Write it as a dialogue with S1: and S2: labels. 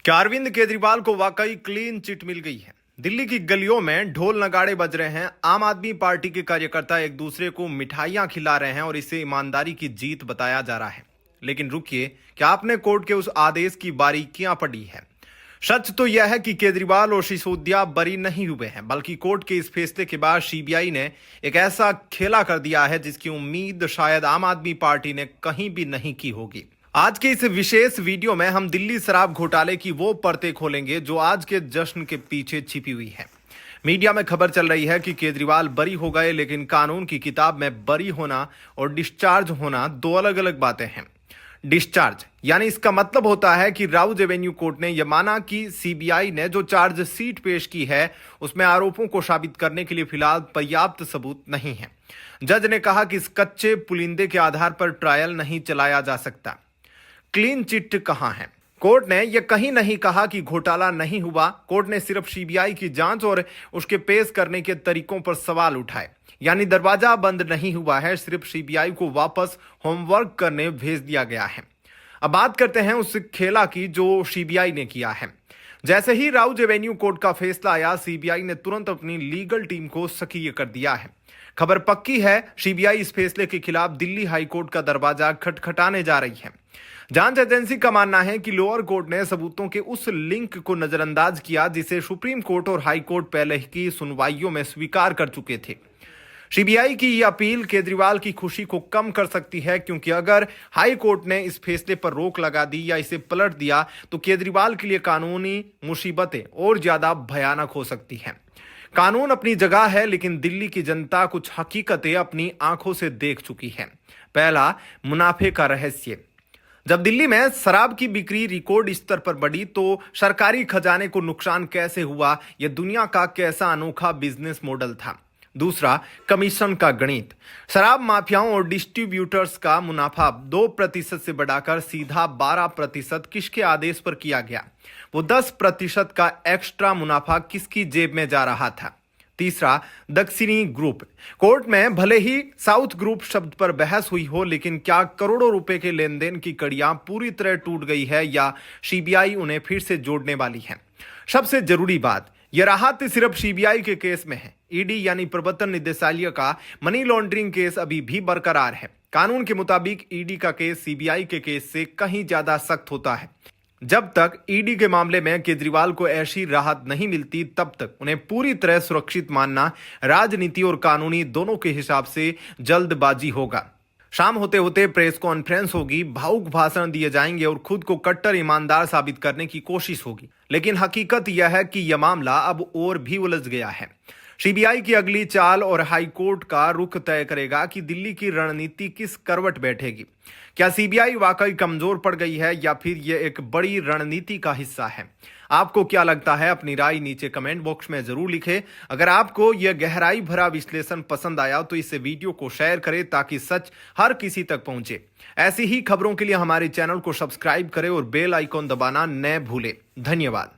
S1: क्या अरविंद केजरीवाल को वाकई क्लीन चिट मिल गई है? दिल्ली की गलियों में ढोल नगाड़े बज रहे हैं। आम आदमी पार्टी के कार्यकर्ता एक दूसरे को मिठाइयां खिला रहे हैं और इसे ईमानदारी की जीत बताया जा रहा है। लेकिन रुकिए, क्या आपने कोर्ट के उस आदेश की बारीकियां पढ़ी है? सच तो यह है कि केजरीवाल और सिसोदिया बरी नहीं हुए हैं, बल्कि कोर्ट के इस फैसले के बाद सीबीआई ने एक ऐसा खेला कर दिया है जिसकी उम्मीद शायद आम आदमी पार्टी ने कहीं भी नहीं की होगी। आज के इस विशेष वीडियो में हम दिल्ली शराब घोटाले की वो परतें खोलेंगे जो आज के जश्न के पीछे छिपी हुई है। मीडिया में खबर चल रही है कि केजरीवाल बरी हो गए, लेकिन कानून की किताब में बरी होना और डिस्चार्ज होना दो अलग अलग बातें हैं। डिस्चार्ज यानी इसका मतलब होता है कि राउज एवेन्यू कोर्ट ने यह माना कि सीबीआई ने जो चार्जशीट पेश की है उसमें आरोपों को साबित करने के लिए फिलहाल पर्याप्त सबूत नहीं है। जज ने कहा कि इस कच्चे पुलिंदे के आधार पर ट्रायल नहीं चलाया जा सकता। क्लीन चिट कहां है? कोर्ट ने यह कहीं नहीं कहा कि घोटाला नहीं हुआ। कोर्ट ने सिर्फ सीबीआई की जांच और उसके पेश करने के तरीकों पर सवाल उठाए। यानी दरवाजा बंद नहीं हुआ है, सिर्फ सीबीआई को वापस होमवर्क करने भेज दिया गया है। अब बात करते हैं उस खेला की जो सीबीआई ने किया है। जैसे ही राउज एवेन्यू कोर्ट का फैसला आया, सीबीआई ने तुरंत अपनी लीगल टीम को सक्रिय कर दिया है। खबर पक्की है, सीबीआई इस फैसले के खिलाफ दिल्ली हाईकोर्ट का दरवाजा खटखटाने जा रही है। जांच एजेंसी का मानना है कि लोअर कोर्ट ने सबूतों के उस लिंक को नजरअंदाज किया जिसे सुप्रीम कोर्ट और हाई कोर्ट पहले की सुनवाइयों में स्वीकार कर चुके थे। सीबीआई की यह अपील केजरीवाल की खुशी को कम कर सकती है, क्योंकि अगर हाई कोर्ट ने इस फैसले पर रोक लगा दी या इसे पलट दिया तो केजरीवाल के लिए कानूनी मुसीबतें और ज्यादा भयानक हो सकती हैं। कानून अपनी जगह है, लेकिन दिल्ली की जनता कुछ हकीकतें अपनी आंखों से देख चुकी है। पहला, मुनाफे का रहस्य। जब दिल्ली में शराब की बिक्री रिकॉर्ड स्तर पर बढ़ी तो सरकारी खजाने को नुकसान कैसे हुआ, यह दुनिया का कैसा अनोखा बिजनेस मॉडल था। दूसरा, कमीशन का गणित। शराब माफियाओं और डिस्ट्रीब्यूटर्स का मुनाफा 2% से बढ़ाकर सीधा 12% किसके आदेश पर किया गया? वो 10% का एक्स्ट्रा मुनाफा किसकी जेब में जा रहा था? तीसरा, दक्षिणी ग्रुप। कोर्ट में भले ही साउथ ग्रुप शब्द पर बहस हुई हो, लेकिन क्या करोड़ों रुपए के लेन देन की कड़ियां पूरी तरह टूट गई है या सीबीआई उन्हें फिर से जोड़ने वाली है? सबसे जरूरी बात, यह राहत सिर्फ सीबीआई के केस में है। ईडी यानी प्रवर्तन निदेशालय का मनी लॉन्ड्रिंग केस अभी भी बरकरार है। कानून के मुताबिक ईडी का केस सीबीआई के केस से कहीं ज्यादा सख्त होता है। जब तक ईडी के मामले में केजरीवाल को ऐसी राहत नहीं मिलती, तब तक उन्हें पूरी तरह सुरक्षित मानना राजनीति और कानूनी दोनों के हिसाब से जल्दबाजी होगा। शाम होते होते प्रेस कॉन्फ्रेंस होगी, भावुक भाषण दिए जाएंगे और खुद को कट्टर ईमानदार साबित करने की कोशिश होगी। लेकिन हकीकत यह है कि यह मामला अब और भी उलझ गया है। सीबीआई की अगली चाल और हाईकोर्ट का रुख तय करेगा कि दिल्ली की रणनीति किस करवट बैठेगी। क्या सीबीआई वाकई कमजोर पड़ गई है या फिर यह एक बड़ी रणनीति का हिस्सा है? आपको क्या लगता है? अपनी राय नीचे कमेंट बॉक्स में जरूर लिखें। अगर आपको यह गहराई भरा विश्लेषण पसंद आया तो इस वीडियो को शेयर करें ताकि सच हर किसी तक पहुंचे। ऐसी ही खबरों के लिए हमारे चैनल को सब्सक्राइब करें और बेल आइकॉन दबाना न भूलें। धन्यवाद।